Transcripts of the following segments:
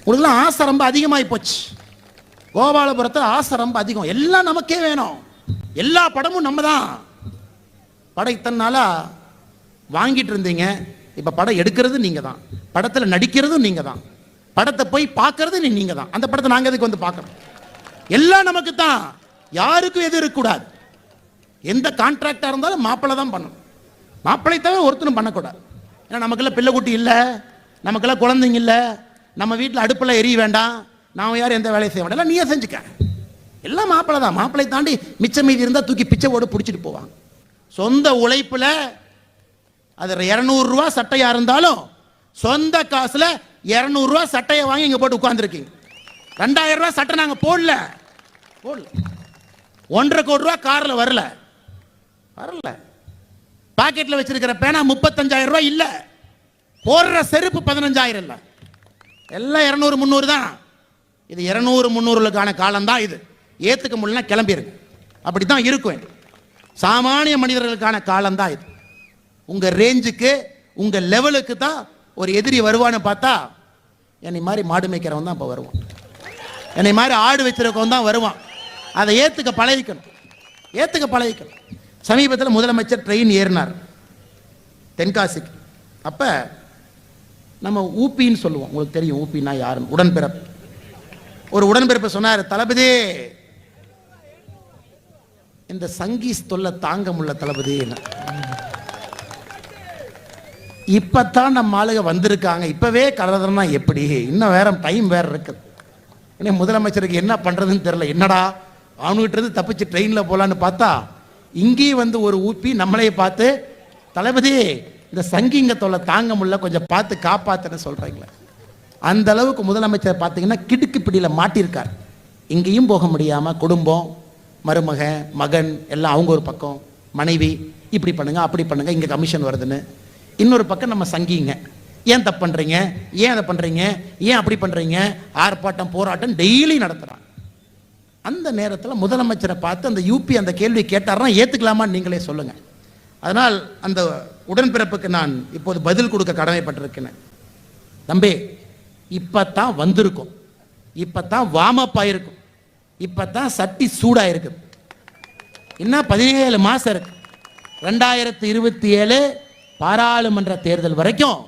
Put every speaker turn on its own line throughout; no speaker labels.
உங்களுக்குலாம் ஆசை ரொம்ப அதிகமாகி போச்சு. கோபாலபுரத்தில் ஆசை ரொம்ப அதிகம். எல்லாம் நமக்கே வேணும், எல்லா படமும் நம்ம தான். படம் இத்தனை நாளாக வாங்கிட்டு இருந்தீங்க, இப்போ படம் எடுக்கிறது நீங்கள் தான், படத்தில் நடிக்கிறதும் நீங்கள் தான், படத்தை போய் பார்க்கறது நீங்கள் தான். அந்த படத்தை நாங்கள் எதுக்கு வந்து பார்க்குறோம்? எல்லாம் நமக்கு தான், யாருக்கும் எது இருக்கக்கூடாது. எந்த கான்ட்ராக்டாக இருந்தாலும் மாப்பிள்ளை தான் பண்ணணும். மாப்பிள்ளை தவிர ஒருத்தரும் பண்ணக்கூடாது. ஏன்னா நமக்கெல்லாம் பிள்ளை குட்டி இல்லை, நமக்கெல்லாம் குழந்தைங்க இல்லை, நம்ம வீட்டில் அடுப்பில் எரிய வேண்டாம், நான் யாரும் எந்த வேலையை செய்ய வேண்டாம், எல்லாம் நீயே செஞ்சுக்க. எல்லாம் மாப்பிள்ளை தான். மாப்பிள்ளை தாண்டி மிச்சம் மீதி இருந்தால் தூக்கி பிச்சை ஓடு பிடிச்சிட்டு போவாங்க. சொந்த உழைப்பில் அது 200 ரூபா சட்டையாக இருந்தாலும் சொந்த காசில் 200 ரூபா சட்டையை வாங்கி இங்கே போட்டு உட்காந்துருக்கீங்க. 2000 ரூபா சட்டை நாங்கள் போடல. 1.5 கோடி ரூபா காரில் வரல. பாக்கெட்டில் வச்சிருக்கிற பேனா 35,000 ரூபாய் இல்லை. போடுற செருப்பு 15,000 இல்லை. எல்லாம் 200 300 தான். இது 200 300க்கான காலம் தான். இது ஏற்றுக்க முடியலன்னா கிளம்பிருக்கு. அப்படி தான் இருக்கும். சாமானிய மனிதர்களுக்கான காலம் தான் இது. உங்கள் ரேஞ்சுக்கு உங்கள் லெவலுக்கு தான் ஒரு எதிரி வருவான்னு பார்த்தா என்னை மாதிரி மாடு மேய்க்கிறவன் தான் இப்போ வருவான். என்னை மாதிரி ஆடு வச்சிருக்கவன் தான் வருவான். அதை ஏற்றுக்க பழகிக்கணும். சமீபத்தில் முதலமைச்சர் ட்ரெயின் ஏறினார் தென்காசிக்கு. அப்போ நம்ம ஊப்பின்னு சொல்லுவோம், உங்களுக்கு தெரியும் ஊப்பின்னா யாருன்னு, உடன்பிறப்பு. ஒரு உடன்பிறப்பு சொன்னார், தளபதி இந்த சங்கீஸ் தொல்லை தாங்க முடியல தளபதி. இப்பத்தான் நம்ம ஆளுக வந்திருக்காங்க, இப்பவே கலந்துனா எப்படி, இன்னும் வேற டைம் வேற இருக்குது. ஏன்னா முதலமைச்சருக்கு என்ன பண்றதுன்னு தெரியல. என்னடா அவனுகிட்ட இருந்து தப்பிச்சு ட்ரெயினில் போகலான்னு பார்த்தா இங்கேயும் வந்து ஒரு ஊப்பி நம்மளையே பார்த்து, தளபதி இந்த சங்கிங்க தொல்லை தாங்க முடியல, கொஞ்சம் பார்த்து காப்பாத்துன்னு சொல்றாங்களே. அந்த அளவுக்கு முதலமைச்சர் பார்த்தீங்கன்னா கிடுக்கு பிடியில் மாட்டியிருக்கார். இங்கேயும் போக முடியாமல் குடும்பம், மருமகன், மகன் எல்லாம் அவங்க ஒரு பக்கம், மனைவி இப்படி பண்ணுங்க அப்படி பண்ணுங்க, இங்கே கமிஷன் வருதுன்னு. இன்னொரு பக்கம் நம்ம சங்கிங்க, ஏன் தப்பு பண்ணுறீங்க, ஏன் அதை பண்ணுறீங்க, ஏன் அப்படி பண்ணுறீங்க, ஆர்ப்பாட்டம் போராட்டம் டெய்லி நடத்துகிறாங்க. அந்த நேரத்தில் முதலமைச்சரை பார்த்து அந்த யூபி அந்த கேள்வி கேட்டார்னா ஏற்றுக்கலாமான்னு நீங்களே சொல்லுங்கள். அதனால் அந்த உடன்பிறப்புக்கு நான் இப்போது பதில் கொடுக்க கடமைப்பட்டிருக்கிறேன். தம்பி, இப்போ தான் வந்திருக்கும், இப்போ தான் வார்மப் ஆகிருக்கும், இப்போ தான் சட்டி சூடாக இருக்குது. இன்னும் 17 மாதம் இருக்கு. 2027 பாராளுமன்ற தேர்தல் வரைக்கும்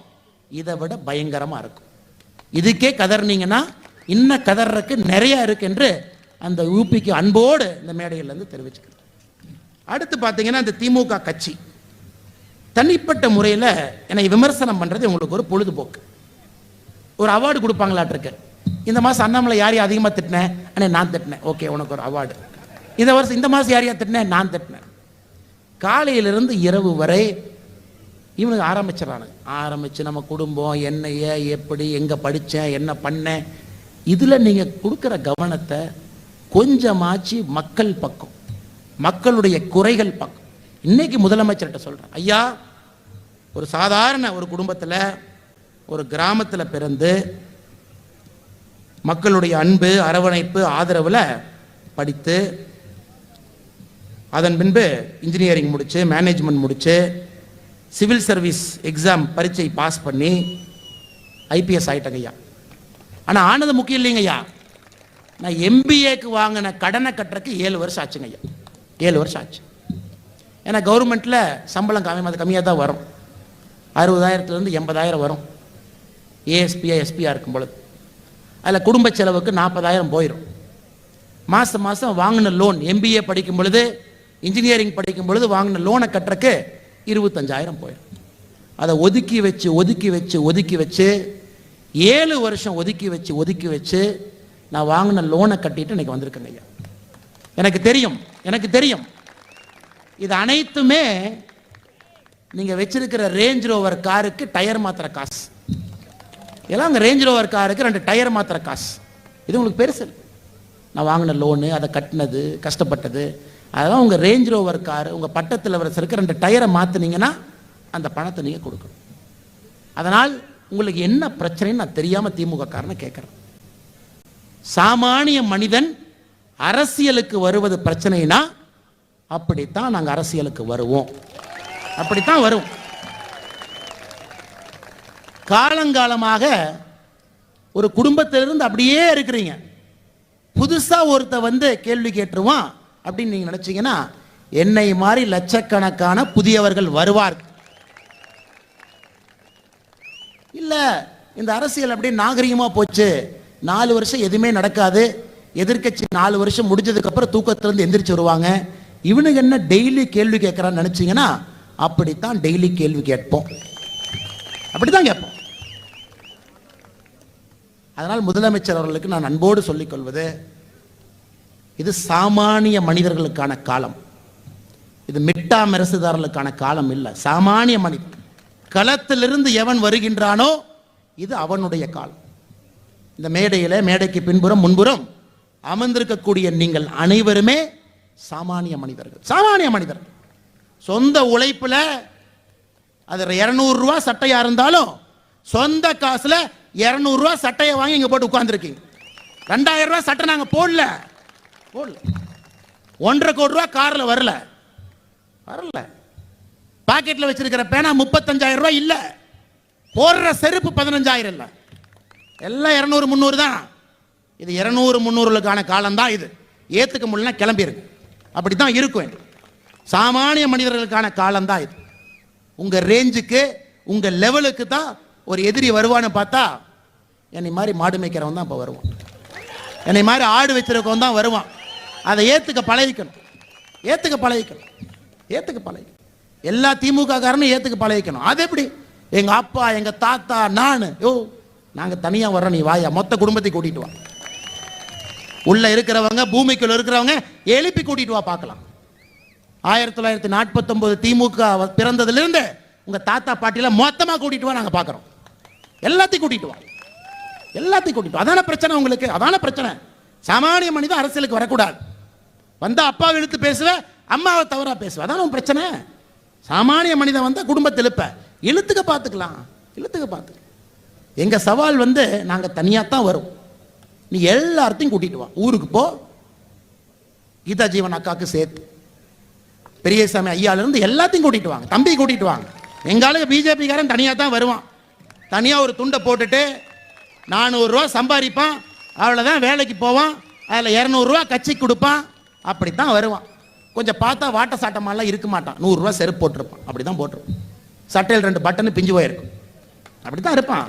இதை விட பயங்கரமாக இருக்கும். இதுக்கே கதறினீங்கன்னா இன்னும் கதறக்கு நிறைய இருக்கு என்று அந்த யூபிக்கு அன்போடு இந்த மேடையிலேருந்து தெரிவிச்சுக்கிறேன். அடுத்து பார்த்தீங்கன்னா இந்த திமுக கட்சி தனிப்பட்ட முறையில் என்னை விமர்சனம் பண்ணுறது உங்களுக்கு ஒரு பொழுதுபோக்கு. ஒரு அவார்டு கொடுப்பாங்களாட்டிருக்கு. இந்த மாதம் அண்ணாமலை யாரையும் அதிகமாக திட்டினேன், ஆனால் நான் திட்டினேன், ஓகே உனக்கு ஒரு அவார்டு. இந்த மாதம் யாரையா திட்டினேன், நான் திட்டினேன். காலையிலிருந்து இரவு வரை இவனுக்கு ஆரம்பிச்சு நம்ம குடும்பம் என்னைய எப்படி எங்கே படித்தேன் என்ன பண்ணேன், இதில் நீங்கள் கொடுக்குற கவனத்தை கொஞ்சமாச்சு மக்கள் பக்கம், மக்களுடைய குறைகள் பக்கம். இன்னைக்கு முதலமைச்சர்கிட்ட சொல்கிறேன், ஐயா ஒரு சாதாரண ஒரு குடும்பத்தில் ஒரு கிராமத்தில் பிறந்து மக்களுடைய அன்பு அரவணைப்பு ஆதரவில் படித்து அதன் பின்பு இன்ஜினியரிங் முடித்து மேனேஜ்மெண்ட் முடித்து சிவில் சர்வீஸ் எக்ஸாம் பரீட்சை பாஸ் பண்ணி ஐபிஎஸ் ஆகிட்டங்க ஐயா. ஆனால் ஆனது முக்கியம் இல்லைங்க ஐயா, நான் எம்பிஏக்கு வாங்கின கடனை கட்டுறதுக்கு 7 வருஷம் ஆச்சுங்க ஐயா. 7 வருஷம் ஆச்சு. ஏன்னா கவர்மெண்ட்டில் சம்பளம் கம்மியாக தான் வரும், 60,000 80,000 வரும் ஏஎஸ்பியா எஸ்பியா இருக்கும் பொழுது. அதில் குடும்ப செலவுக்கு 40,000 போயிடும். மாதம் மாதம் வாங்கின லோன், எம்பிஏ படிக்கும் பொழுது இன்ஜினியரிங் படிக்கும் பொழுது வாங்கின லோனை கட்டுறக்கு 25,000 போயிடும். அதை ஒதுக்கி வச்சு 7 வருஷம் ஒதுக்கி வச்சு நான் வாங்கின லோனை கட்டிட்டு இன்னைக்கு வந்திருக்கேங்க ஐயா. எனக்கு தெரியும் இது அனைத்துமே நீங்க வச்சிருக்கிற ரேஞ்ச் ரோவர் காருக்கு டயர் மாத்திர காசு. எல்லாம் ரேஞ்ச் ரோவர் காருக்கு 2 டயர் மாத்திர காசு. இது உங்களுக்கு பெருசு. நான் வாங்கின லோனு, அதை கட்டினது, கஷ்டப்பட்டது, அதெல்லாம் உங்கள் ரேஞ்ச் ரோவர் கார் உங்கள் பட்டத்தில் இருக்க 2 டயரை மாற்றினீங்கன்னா அந்த பணத்தை நீங்கள் கொடுக்கணும். அதனால் உங்களுக்கு என்ன பிரச்சனைன்னு நான் தெரியாமல் திமுக காரனை கேட்குறேன். சாமானிய மனிதன் அரசியலுக்கு வருவது பிரச்சனைனா அப்படித்தான் நாங்கள் அரசியலுக்கு வருவோம், அப்படித்தான் வரும். காலங்காலமாக ஒரு குடும்பத்திலிருந்து அப்படியே இருக்கிறீங்க. புதுசா ஒருத்த வந்து கேள்வி கேட்டுருவான் அப்படின்னு நீங்க நினைச்சீங்கன்னா என்னை மாதிரி லட்சக்கணக்கான புதியவர்கள் வருவார்கள். இல்ல இந்த அரசியல் அப்படியே நாகரிகமா போச்சு, 4 வருஷம் எதுவுமே நடக்காது, எதிர்க்கட்சி 4 வருஷம் முடிஞ்சதுக்கு அப்புறம் தூக்கத்திலிருந்து எந்திரிச்சு வருவாங்க, இவனுக்கு என்ன டெய்லி கேள்வி கேட்கறான்னு நினைச்சீங்கன்னா அப்படித்தான் டெய்லி கேள்வி கேட்போம், அப்படித்தான் கேட்போம். அதனால் முதலமைச்சர் அவர்களுக்கு நான் அன்போடு சொல்லிக் கொள்வது, இது சாமானிய மனிதர்களுக்கான காலம், இது மிட்டா மெரசுதாரர்களுக்கான காலம் இல்லை. சாமானிய மனிதன் களத்திலிருந்து எவன் வருகின்றானோ இது அவனுடைய காலம். இந்த மேடையில், மேடைக்கு பின்புறம் முன்புறம் அமர்ந்திருக்கக்கூடிய நீங்கள் அனைவருமே சாமானிய மனிதர்கள். சாமானிய மனிதர்கள் சொந்த உழைப்புல அது 200 ரூபா சட்டையா இருந்தாலும் சொந்த காசுல 200 ரூபா சட்டையை வாங்கி இங்க போட்டு உட்கார்ந்துருக்கீங்க. 2000 ரூபா சட்டை நாங்க போடல, 1.5 கோடி ரூபா கார்ல வரல, பாக்கெட்ல வச்சிருக்கிற பேனா 35,000 ரூபாய் இல்ல, போடுற செருப்பு 15,000 இல்ல, எல்லாம் 200 300 தான். இது 200 300க்கான காலம் தான். இது ஏத்துக்க முடியல கிளம்பி இருக்கு, அப்படித்தான் இருக்கும். சாமானிய மனிதர்களுக்கான காலம் தான் இது. உங்க ரேஞ்சுக்கு உங்க லெவலுக்கு தான் ஒரு எதிரி வருவான்னு பார்த்தா என்னை மாதிரி மாடு மேய்க்கிறவன் தான் இப்போ வருவான், என்னை மாதிரி ஆடு வச்சிருக்கவன் தான் வருவான். அதை ஏத்துக்க பழகிக்கணும், ஏத்துக்க பழகிக்கணும், ஏத்துக்க பழகிக்கணும். எல்லா திமுக காரனும் ஏத்துக்க பழகிக்கணும். அது எப்படி? எங்க அப்பா, எங்க தாத்தா, நான், நாங்க தனியா வர்றோம், நீ வாயா, மொத்த குடும்பத்தை கூட்டிட்டு வா, உள்ள இருக்கிறவங்க பூமிக்குள்ள இருக்கிறவங்க எழுப்பி கூட்டிட்டு வா பார்க்கலாம். 1949 திமுக பிறந்ததிலிருந்து உங்க தாத்தா பாட்டில மொத்தமா கூட்டிட்டு வா, நாங்க பார்க்கிறோம். எல்லாத்தையும் கூட்டிட்டு வா, எல்லாத்தையும் கூட்டிட்டு வா. அதான பிரச்சனை உங்களுக்கு, அதான பிரச்சனை. சாமானிய மனிதன் அரசியலுக்கு வரக்கூடாது. வந்தா அப்பாவை இழுத்து பேசுவ, அம்மாவை தவறா பேசுவ, அதான உன் பிரச்சனை. சாமானிய மனிதன் வந்தா குடும்பத்தை இழுத்துக்க பார்த்துக்கலாம், இழுத்துக்க பார்த்துக்கலாம். எங்க சவால் வந்து நாங்க தனியா தான் வரும், நீ எல்லாத்தையும் கூட்டிட்டு வா. ஊருக்கு போ, கீதா ஜீவன் அக்காக்கு சேர்த்து, பெரியசாமி ஐயால இருந்து எல்லாத்தையும் கூட்டிட்டு வாங்க, தம்பி கூட்டிட்டு வாங்க. எங்காலுக்கு பிஜேபி காரன் தனியா தான் வருவான், தனியா ஒரு துண்டை போட்டுட்டு 400 ரூபா சம்பாதிப்பான், அவ்வளவுதான் வேலைக்கு போவான், அதில் 200 ரூபா கட்சிக்கு கொடுப்பான், அப்படித்தான் வருவான். கொஞ்சம் பார்த்தா வாட்ட சாட்டமாலாம் இருக்க மாட்டான், 100 ரூபா செருப்பு போட்டிருப்பான், அப்படிதான் போட்டிருப்பான். சட்டையில் 2 பட்டனு பிஞ்சு போயிருக்கும், அப்படித்தான் இருப்பான்,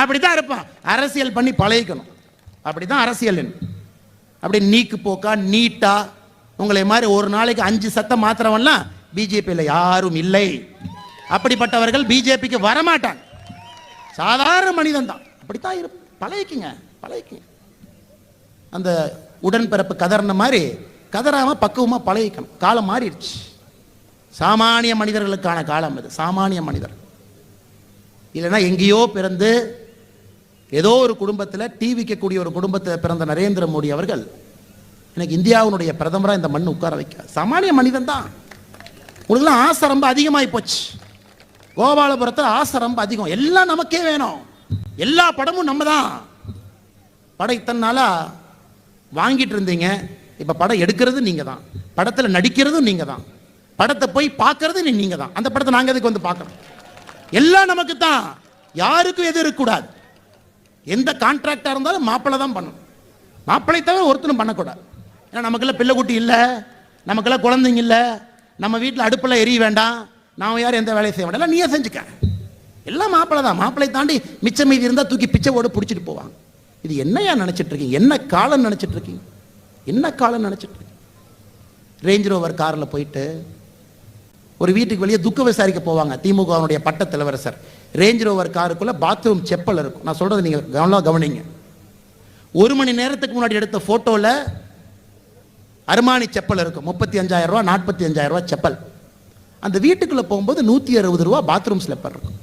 அப்படித்தான் இருப்பான். அரசியல் பண்ணி பழகிக்கணும், அப்படித்தான் அரசியல். அப்படி நீக்கு போக்கா நீட்டா உங்களை மாதிரி ஒரு நாளைக்கு 5 சத்தம் மாத்திரவன்லாம் பிஜேபியில் யாரும் இல்லை. அப்படிப்பட்டவர்கள் பிஜேபிக்கு வரமாட்டாங்க, சாதாரண மனிதன் தான். அப்படித்தான் இருப்போம், பழகிக்குங்க, பழகிக்குங்க. அந்த உடன்பிறப்பு கதறின மாதிரி கதறாம பக்குவமா பழகிக்கணும். காலம் மாறிடுச்சு, சாமானிய மனிதர்களுக்கான காலம் இது, சாமானிய மனிதர். இல்லைன்னா எங்கேயோ பிறந்து ஏதோ ஒரு குடும்பத்தில், டிவிக்கக்கூடிய ஒரு குடும்பத்தில் பிறந்த நரேந்திர மோடி அவர்கள் எனக்கு இந்தியாவுடைய பிரதமராக இந்த மண் உட்கார வைக்க சாமானிய மனிதன் தான். உங்களுக்குலாம் ஆசை ரொம்ப அதிகமாகி போச்சு. கோபாலபுரத்தில் ஆசை ரொம்ப அதிகம், எல்லாம் நமக்கே வேணும், எல்லா படமும் நம்ம தான். படம் இத்தனை நாளா வாங்கிட்டு இருந்தீங்க, இப்ப படம் எடுக்கிறது நீங்க தான், படத்தில் நடிக்கிறதும் நீங்க தான், படத்தை போய் பார்க்கறது நீங்க தான். அந்த படத்தை நாங்க எதுக்கு வந்து பார்க்கணும்? எல்லாம் நமக்கு தான், யாருக்கும் எது இருக்கக்கூடாது. எந்த கான்ட்ராக்டா இருந்தாலும் மாப்பிள்ளை தான் பண்ணணும், மாப்பிள்ளை தவிர ஒருத்தரும் பண்ணக்கூடாது. ஏன்னா நமக்கெல்லாம் பிள்ளை குட்டி இல்லை, நமக்கெல்லாம் குழந்தைங்க இல்லை, நம்ம வீட்டில் அடுப்பில் எரிய வேண்டாம், நான் யாரும் எந்த வேலையை செய்ய வேண்டாம், நீயே செஞ்சுக்க. எல்லாம் மாப்பிள்ளை தான். மாப்பிள்ளை தாண்டி மிச்சம் மீதி இருந்தால் தூக்கி பிச்சை ஓட பிடிச்சிட்டு போவாங்க. இது என்னையா நினைச்சிட்டு இருக்கீங்க? என்ன காலம் நினைச்சிட்டு இருக்கீங்க? என்ன காலம் நினைச்சிட்டு இருக்கீங்க? ரேஞ்ச் ரோவர் காரில் போயிட்டு ஒரு வீட்டுக்கு வெளியே துக்க விசாரிக்க போவாங்க திமுகவுடைய பட்ட தலைவரசர். ரேஞ்ச் ரோவர் காருக்குள்ள பாத்ரூம் செப்பல் இருக்கும். நான் சொல்றது நீங்க கவனிங்க. 1 மணி நேரத்துக்கு முன்னாடி எடுத்த போட்டோல அருமானி செப்பல் இருக்கும், 35,000 ரூபா 45,000 ரூபா செப்பல். அந்த வீட்டுக்குள்ள போகும்போது 160 ரூபா பாத்ரூம் ஸ்லிப்பர் இருக்கும்.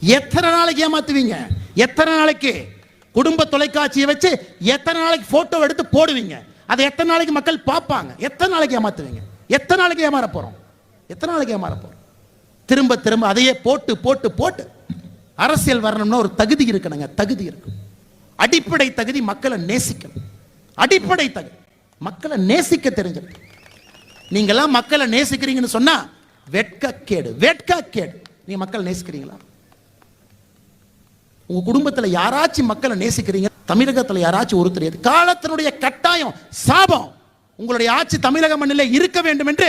எத்தனை நாளைக்கு ஏமாத்துவீங்க? எத்தனை நாளைக்கு குடும்ப தொலைக்காட்சியை வச்சு எத்தனை நாளைக்கு போட்டோ எடுத்து போடுவீங்க? அதை எத்தனை நாளைக்கு மக்கள் பார்ப்பாங்க? எத்தனை நாளைக்கு ஏமாத்துவீங்க? எத்தனை நாளைக்கு ஏமாற போறோம்? எத்தனை நாளைக்கு ஏமாற போறோம்? திரும்ப திரும்ப அதையே போட்டு போட்டு போட்டு அரசியல் வரணும்னா ஒரு தகுதி இருக்கணுங்க, தகுதி இருக்கு. அடிப்படை தகுதி, மக்களை நேசிக்கணும். அடிப்படை தகுதி, மக்களை நேசிக்க தெரிஞ்சிருக்கு. நீங்களாம் மக்களை நேசிக்கிறீங்கன்னு சொன்னா வெட்கக்கேடு, வெட்கக்கேடு. நீங்க மக்களை நேசிக்கிறீங்களா? உங்க குடும்பத்தில் யாராச்சும் மக்களை நேசிக்கிறீங்க, தமிழகத்தில் யாராச்சும் ஒருத்தர் காலத்தினுடைய கட்டாயம் சாபம் உங்களுடைய ஆட்சி தமிழக மண்ணில் இருக்க வேண்டும் என்று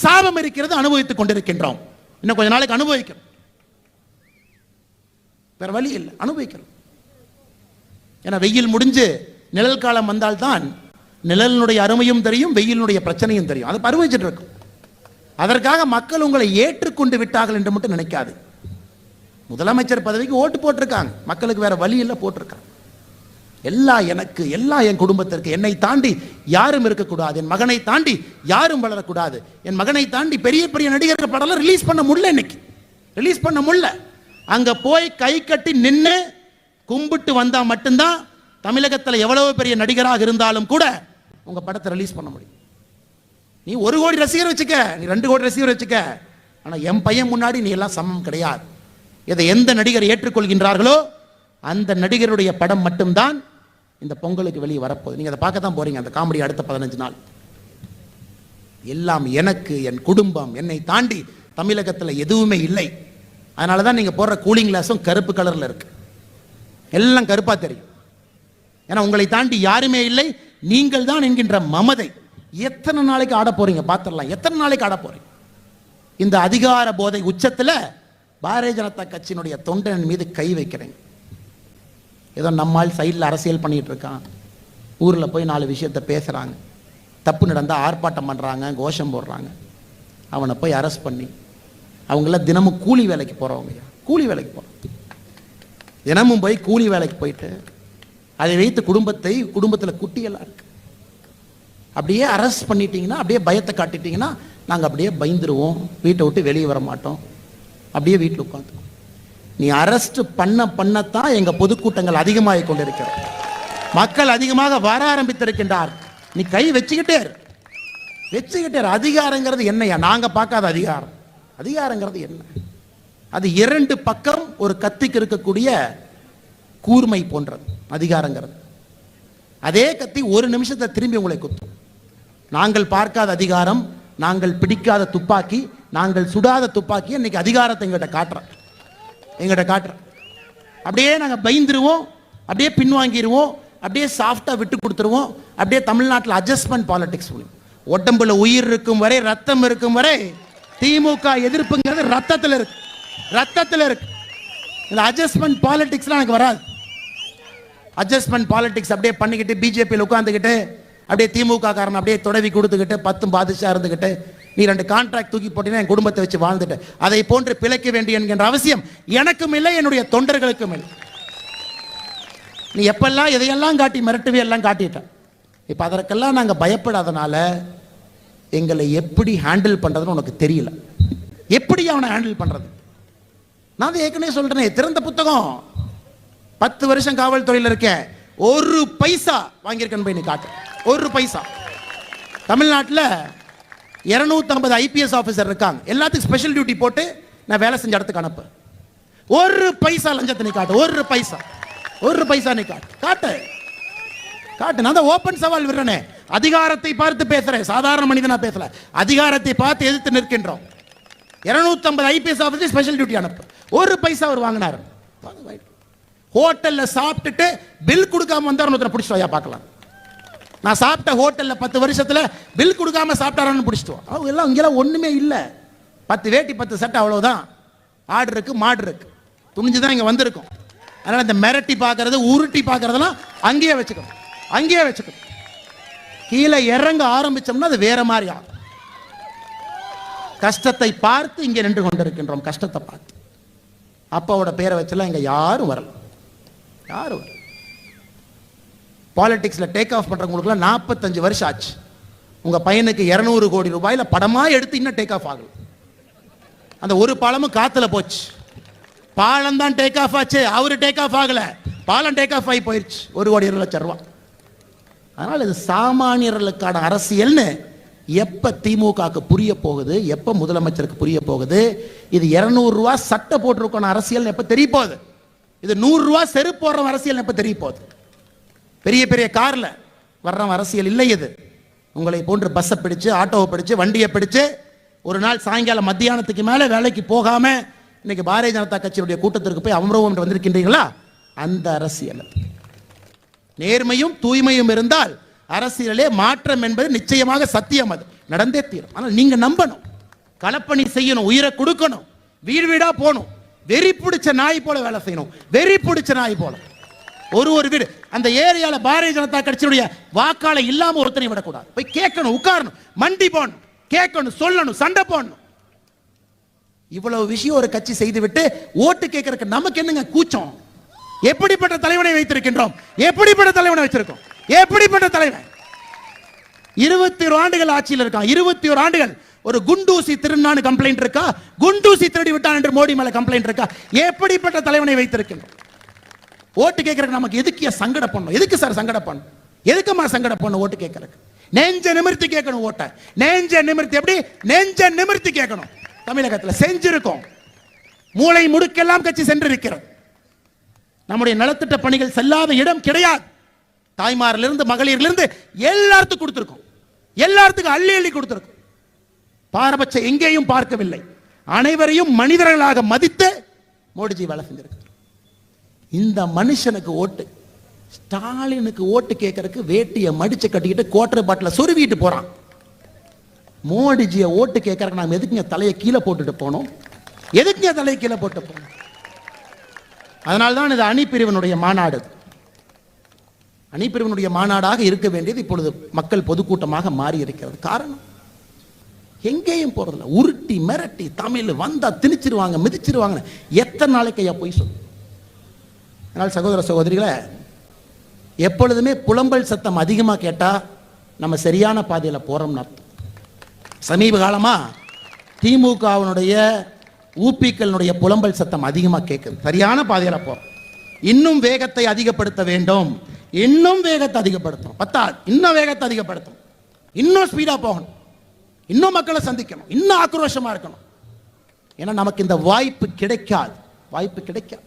சாபம் இருக்கிறது, அனுபவித்துக் கொண்டிருக்கின்றோம். இன்னும் கொஞ்ச நாளைக்கு அனுபவிக்கிறோம், வேற வழி இல்லை, அனுபவிக்கிறோம். ஏன்னா வெயில் முடிஞ்சு நிழல் காலம் வந்தால்தான் நிழலினுடைய அருமையும் தெரியும், வெயிலினுடைய பிரச்சனையும் தெரியும். அதை அனுபவிச்சுட்டு இருக்கும். அதற்காக மக்கள் உங்களை ஏற்றுக்கொண்டு விட்டார்கள் என்று மட்டும் நினைக்காது. முதலமைச்சர் பதவிக்கு ஓட்டு போட்டிருக்காங்க, மக்களுக்கு வேற வழி இல்லை, போட்டிருக்காங்க. எல்லாம் எனக்கு, எல்லாம் என் குடும்பத்திற்கு, என்னை தாண்டி யாரும் இருக்கக்கூடாது, என் மகனை தாண்டி யாரும் வளரக்கூடாது, என் மகனை தாண்டி பெரிய பெரிய நடிகர்கள் படம் ரிலீஸ் பண்ண முடியல, இன்னைக்கு ரிலீஸ் பண்ண முடியல. அங்க போய் கை கட்டி நின்று கும்பிட்டு வந்தா மட்டும்தான் தமிழகத்தில் எவ்வளவு பெரிய நடிகராக இருந்தாலும் கூட உங்க படத்தை ரிலீஸ் பண்ண முடியும். நீ 1 கோடி ரசிகர் வச்சுக்க, நீ 2 கோடி ரசிகர் வச்சுக்க, ஆனா என் பையன் முன்னாடி நீ எல்லாம் சமம் கிடையாது. இதை எந்த நடிகர் ஏற்றுக்கொள்கின்றார்களோ அந்த நடிகருடைய படம் மட்டும்தான் இந்த பொங்கலுக்கு வெளியே வரப்போகுது. நீங்க அதை பார்க்க தான் போறீங்க, அந்த காமெடி அடுத்த 15 நாள். எல்லாம் எனக்கு, என் குடும்பம், என்னை தாண்டி தமிழகத்தில் எதுவுமே இல்லை. அதனால தான் நீங்க போடுற கூலிங் கிளாஸும் கருப்பு கலர்ல இருக்கு, எல்லாம் கருப்பா தெரியும். ஏன்னா உங்களை தாண்டி யாருமே இல்லை, நீங்கள் தான் என்கின்ற மமதை. எத்தனை நாளைக்கு ஆட போறீங்க பார்த்துடலாம், எத்தனை நாளைக்கு ஆட போறீங்க? இந்த அதிகார போதை உச்சத்தில் பாரதிய ஜனதா கட்சியினுடைய தொண்டன் மீது கை வைக்கிறேன். ஏதோ நம்மால் சைடில் அரசியல் பண்ணிட்டு இருக்கான், ஊரில் போய் 4 விஷயத்தை பேசுகிறாங்க, தப்பு நடந்தால் ஆர்ப்பாட்டம் பண்ணுறாங்க, கோஷம் போடுறாங்க. அவனை போய் அரெஸ்ட் பண்ணி அவங்களாம் தினமும் கூலி வேலைக்கு போகிறவங்க, கூலி வேலைக்கு போகிறோம், தினமும் போய் கூலி வேலைக்கு போயிட்டு அதை வைத்து குடும்பத்தில் குட்டியெல்லாம் இருக்கு. அப்படியே அரெஸ்ட் பண்ணிட்டீங்கன்னா, அப்படியே பயத்தை காட்டிட்டீங்கன்னா நாங்கள் அப்படியே பயந்துருவோம், வீட்டை விட்டு வெளியே வர மாட்டோம், அப்படியே வீட்டில் உட்காந்து. நீ அரெஸ்ட் பண்ணத்தான் எங்க பொதுக்கூட்டங்கள் அதிகமாகிக் கொண்டிருக்கிறது, மக்கள் அதிகமாக வர ஆரம்பித்திருக்கின்றார். நீ கை வச்சுக்கிட்டே அதிகாரங்கிறது என்னையா? நாங்க பார்க்காத அதிகாரம், அதிகாரங்கிறது என்ன? அது 2 பக்கம் ஒரு கத்திக்கு இருக்கக்கூடிய கூர்மை போன்றது அதிகாரங்கிறது. அதே கத்தி 1 நிமிஷத்தை திரும்பி உங்களை குத்தும். நாங்கள் பார்க்காத அதிகாரம், நாங்கள் பிடிக்காத துப்பாக்கி, நாங்கள் சுடாத துப்பாக்கி இன்னைக்கு அதிகாரத்தை எங்கிட்ட காட்டுறோம். அப்படியே நாங்கள் பயந்துருவோம், அப்படியே பின்வாங்கிடுவோம், அப்படியே சாஃப்டா விட்டு கொடுத்துருவோம். அப்படியே தமிழ்நாட்டில் அட்ஜஸ்ட்மெண்ட் பாலிடிக்ஸ். உடம்புல உயிர் இருக்கும் வரை, ரத்தம் இருக்கும் வரை திமுக எதிர்ப்புங்கிறது ரத்தத்தில் இருக்கு. இந்த அட்ஜஸ்ட்மெண்ட் பாலிடிக்ஸ்லாம் எனக்கு வராது. அட்ஜஸ்ட்மெண்ட் பாலிடிக்ஸ் அப்படியே பண்ணிக்கிட்டு பிஜேபியில் உட்காந்துக்கிட்டு அப்படியே திமுக காரன் அப்படியே தொடவி கொடுத்துக்கிட்டு 10 பாதிஷா இருந்துக்கிட்டு நீ 2 கான்ட்ராக்ட் தூக்கி போட்டீங்கன்னா என் குடும்பத்தை வச்சு வாழ்ந்துட்டு அதை போன்று பிழைக்க வேண்டிய என்கின்ற அவசியம் எனக்கும் இல்லை, என்னுடைய தொண்டர்களுக்கும் இல்லை. நீ எப்பெல்லாம் எதையெல்லாம் காட்டி மிரட்டுவே எல்லாம் காட்டிட்ட. இப்போ அதற்கெல்லாம் நாங்கள் பயப்படாதனால எங்களை எப்படி ஹேண்டில் பண்றதுன்னு உனக்கு தெரியல. எப்படி அவனை ஹேண்டில் பண்றது? நான் ஏற்கனவே சொல்றேன், திறந்த புத்தகம். 10 வருஷம் காவல்துறையில் இருக்கேன், 1 பைசா வாங்கியிருக்கேன் போய் நீ காட்டு. 1 பைசா. தமிழ்நாட்டில் 250 ஐபிஎஸ் ஆஃபீஸர் இருக்காங்க, எல்லாத்துக்கும் ஸ்பெஷல் டியூட்டி போட்டு நான் வேலை செஞ்ச இடத்துக்கு அனுப்பு. 1 பைசா லஞ்சத்தை நீ காட்டு. 1 பைசா நீ காட்டு. நான் தான் ஓபன் சவால் விடுறேனே. அதிகாரத்தை பார்த்து பேசுறேன், சாதாரண மனிதனா பேசல. அதிகாரத்தை பார்த்து எதிர்த்து நிற்கின்றோம். 250 ஐபிஎஸ் ஆஃபீஸர் ஸ்பெஷல் டியூட்டி அனுப்பு. 1 பைசா அவர் வாங்கினார். ஹோட்டல்ல சாப்பிட்டுட்டு பில் கொடுக்காம வந்தார், பிடிச்சிட்டு பார்க்கலாம். நான் சாப்பிட்ட ஹோட்டல்ல 10 வருஷத்துல பில் கொடுக்காம சாப்பிட்டாரான்னு பிடிச்சிட்டு அவங்க எல்லாம் இங்கெல்லாம் ஒண்ணுமே இல்லை. 10 வேட்டி 10 சட்டை அவ்வளவுதான். ஆடு இருக்கு, மாடு இருக்கு, துணிஞ்சுதான் இங்க வந்திருக்கும். அதனால இந்த மிரட்டி பார்க்கறது, உருட்டி பார்க்கறதெல்லாம் அங்கேயே வச்சுக்கணும். கீழே இறங்க ஆரம்பிச்சோம்னா அது வேற மாதிரி ஆகும். கஷ்டத்தை பார்த்து இங்கே நின்று கொண்டிருக்கின்றோம். கஷ்டத்தை பார்த்து அப்பாவோட பேரை வச்செல்லாம் இங்க யாரும் வரல. பாலிடிக்ஸ்ல டேக் ஆஃப் பண்றவங்களுக்குலாம் 45 வருஷம் ஆச்சு. உங்க பையனுக்கு 200 கோடி ரூபாயில படமா எடுத்து இன்னும் டேக் ஆஃப் ஆகல. அந்த ஒரு பாலமும் காத்துல போச்சு. பாலம் தான் டேக் ஆஃப் ஆச்சு, அவரு டேக் ஆஃப் ஆகல. பாலம் டேக் ஆஃப் ஆகி போயிடுச்சு. 1 கோடி 2 லட்சம் ரூபாய். அதனால இது சாமானியர்களுக்கான அரசியல்னு எப்ப திமுகவுக்கு புரிய போகுது, எப்ப முதலமைச்சருக்கு புரிய போகுது? இது 200 ரூபாய் சட்டை போட்டிருக்கான அரசியல் எப்ப தெரிய போகுது? இது 100 ரூபாய் செருப்பு போடுற அரசியல் எப்ப தெரிய போகுது? பெரிய பெரிய கார்ல வர்ற அரசியல் இல்லை இது. உங்களை போன்று பஸ்ஸை பிடிச்சு, ஆட்டோவை பிடிச்சு, வண்டியை பிடிச்சு ஒரு நாள் சாயங்காலம் மத்தியானத்துக்கு மேல வேலைக்கு போகாம இன்னைக்கு பாரதிய ஜனதா கட்சியுடைய கூட்டத்திற்கு போய் அமர்வோம் வந்திருக்கின்றீங்களா? அந்த அரசியல். நேர்மையும் தூய்மையும் இருந்தால் அரசியலே மாற்றம் என்பது நிச்சயமாக சத்தியம், அது நடந்தே தீரும். ஆனால் நீங்க நம்பணும், களப்பணி செய்யணும், உயிரை கொடுக்கணும், வீடு வீடா போகணும், வெறி பிடிச்ச நாய் போல வேலை செய்யணும், வெறி பிடிச்ச நாய் போல. ஒரு வீடு அந்த ஏரியால பாரதிய ஜனதா கட்சியுடைய வாக்காளர் இல்லாம ஒருத்தனை விடக்கூடாது. போய் கேட்கணும், உட்காரணும், மண்டி போடணும், கேட்கணும், சொல்லணும், சண்டை போடணும். இவ்வளவு விஷயம் ஒரு கட்சி செய்துவிட்டு ஓட்டு கேட்கறதுக்கு நமக்கு என்னங்க கூச்சம்? எப்படிப்பட்ட தலைவனை வைத்திருக்கின்றோம்? எப்படிப்பட்ட தலைவனை வச்சிருக்கோம்? எப்படிப்பட்ட தலைவன்? 21 ஆண்டுகள் ஆட்சியில் இருக்கான். 21 ஆண்டுகள். ஒரு குண்டூசி திருநான்னு கம்ப்ளைண்ட் இருக்கா? குண்டூசி திருடி விட்டான் என்று மோடி மேல கம்ப்ளைண்ட் இருக்கா? எப்படிப்பட்ட தலைவனை வைத்திருக்கின்றோம்? ஓட்டு கேட்கறதுக்கு நமக்கு எதுக்கு சங்கட பண்ணணும்? எதுக்கு சார் சங்கட பண்ணணும்? எதுக்குமா சங்கட பண்ணணும்? ஓட்டு கேட்கறதுக்கு நெஞ்ச நிமிர்த்தி கேட்கணும். ஓட்ட நெஞ்ச நிமிர்த்தி, எப்படி நெஞ்ச நிமிர்த்தி கேட்கணும். தமிழகத்தில் செஞ்சிருக்கோம். மூளை முடுக்கெல்லாம் கட்சி சென்றிருக்கிறது. நம்முடைய நலத்திட்ட பணிகள் செல்லாத இடம் கிடையாது. தாய்மாரிலிருந்து மகளிரிலிருந்து எல்லாத்துக்கும் கொடுத்திருக்கோம். எல்லாத்துக்கும் அள்ளி அள்ளி கொடுத்திருக்கோம். பாரபட்சம் எங்கேயும் பார்க்கவில்லை. அனைவரையும் மனிதர்களாக மதித்து மோடிஜி வேலை செஞ்சிருக்கார். இந்த மனுஷனுக்கு ஓட்டு, ஸ்டாலினுக்கு ஓட்டு கேட்கறதுக்கு வேட்டியை மடிச்சு கட்டிக்கிட்டு கோட்டர் பாட்டில சொருவிட்டு போறான். மோடிஜியை ஓட்டு கேட்கறதுக்கு நாம் எதுக்குங்க தலையை கீழே போட்டுட்டு போனோம்? எதுக்குங்க தலையை கீழே போட்டு போனோம்? அதனால்தான் இது அணிப்பிரிவினுடைய மாநாடு. அணிப்பிரிவினுடைய மாநாடாக இருக்க வேண்டியது இப்பொழுது மக்கள் பொதுக்கூட்டமாக மாறி இருக்கிறது. காரணம், எங்கேயும் போறதில்ல. உருட்டி மிரட்டி தமிழ் வந்தா திணிச்சிருவாங்க, மிதிச்சிருவாங்க. எத்தனை நாளைக்கு ஐயா போய் சொல்லு? அதனால் சகோதர சகோதரிகளை, எப்பொழுதுமே புலம்பல் சத்தம் அதிகமாக கேட்டா நம்ம சரியான பாதையில் போறோம்னு அர்த்தம். சமீப காலமா திமுகவினுடைய ஊபிக்களுடைய புலம்பல் சத்தம் அதிகமாக கேட்குது. சரியான பாதையில் போறோம். இன்னும் வேகத்தை அதிகப்படுத்த வேண்டும். இன்னும் வேகத்தை அதிகப்படுத்தணும். இன்னும் வேகத்தை அதிகப்படுத்தணும். இன்னும் ஸ்பீடா போகணும். இன்னும் மக்களை சந்திக்கணும். இன்னும் ஆக்ரோஷமா இருக்கணும். ஏன்னா நமக்கு இந்த வாய்ப்பு கிடைக்காது. வாய்ப்பு கிடைக்காது.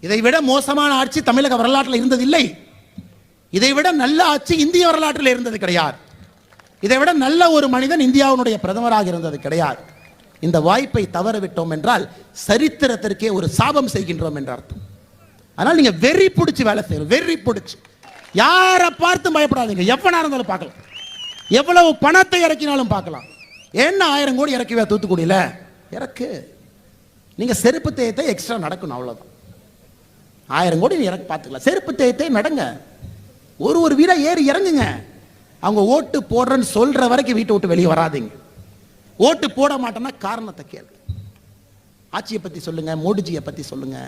இதை விட மோசமான ஆட்சி தமிழக வரலாற்றில் இருந்ததில்லை. இதை விட நல்ல ஆட்சி இந்திய வரலாற்றில் இருந்தது கிடையாது. இதை விட நல்ல ஒரு மனிதன் இந்தியாவுடைய பிரதமராக இருந்தது கிடையாது. இந்த வாய்ப்பை தவற விட்டோம் என்றால் சரித்திரத்திற்கே ஒரு சாபம் செய்கின்றோம் என்ற அர்த்தம். அதனால் நீங்க வெறி பிடிச்சி வேலை செய்யணும். வெறி பிடிச்சி யாரை பார்த்து பயப்படாதீங்க. எவ்வளவு இருந்தாலும் பார்க்கலாம். எவ்வளவு பணத்தை இறக்கினாலும் பார்க்கலாம். என்ன 1000 கோடி இறக்குவே தூத்துக்குடியில? இறக்கு. நீங்க செருப்பு தேயத்தை எக்ஸ்ட்ரா நடக்கணும், அவ்வளவுதான். 1000 கோடி இறக்கு பார்த்துக்கலாம். செருப்பு தேயத்தை நடங்க. ஒரு வீடா ஏறி இறங்குங்க. அவங்க ஓட்டு போடுறேன்னு சொல்ற வரைக்கும் வீட்டை விட்டு வெளியே வராதிங்க. ஓட்டு போட மாட்டேன்னா காரணத்தை கேளு. ஆட்சியை பத்தி சொல்லுங்க, மோடிஜியை பத்தி சொல்லுங்க,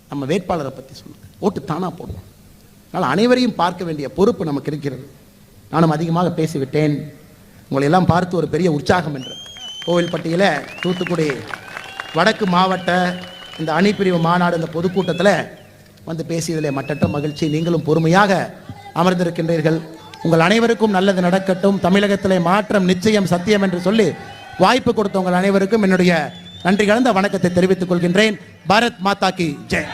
நம்ம வேட்பாளரை பத்தி சொல்லுங்க. ஓட்டு தானா போடுவோம். அதனால் அனைவரையும் பார்க்க வேண்டிய பொறுப்பு நமக்கு இருக்கிறது. நானும் அதிகமாக பேசிவிட்டேன். உங்களை எல்லாம் பார்த்து ஒரு பெரிய உற்சாகம் என்று கோவில்பட்டியில் தூத்துக்குடி வடக்கு மாவட்ட இந்த அணிப்பிரிவு மாநாடு இந்த பொதுக்கூட்டத்தில் வந்து பேசியதிலே மற்றற்ற மகிழ்ச்சி. நீங்களும் பொறுமையாக அமர்ந்திருக்கின்றீர்கள். உங்கள் அனைவருக்கும் நல்லது நடக்கட்டும். தமிழகத்திலே மாற்றம் நிச்சயம் சத்தியம் என்று சொல்லி வாய்ப்பு கொடுத்த உங்கள் அனைவருக்கும் என்னுடைய நன்றி கலந்த வணக்கத்தை தெரிவித்துக் கொள்கின்றேன். பாரத் மாதா கி ஜெய்.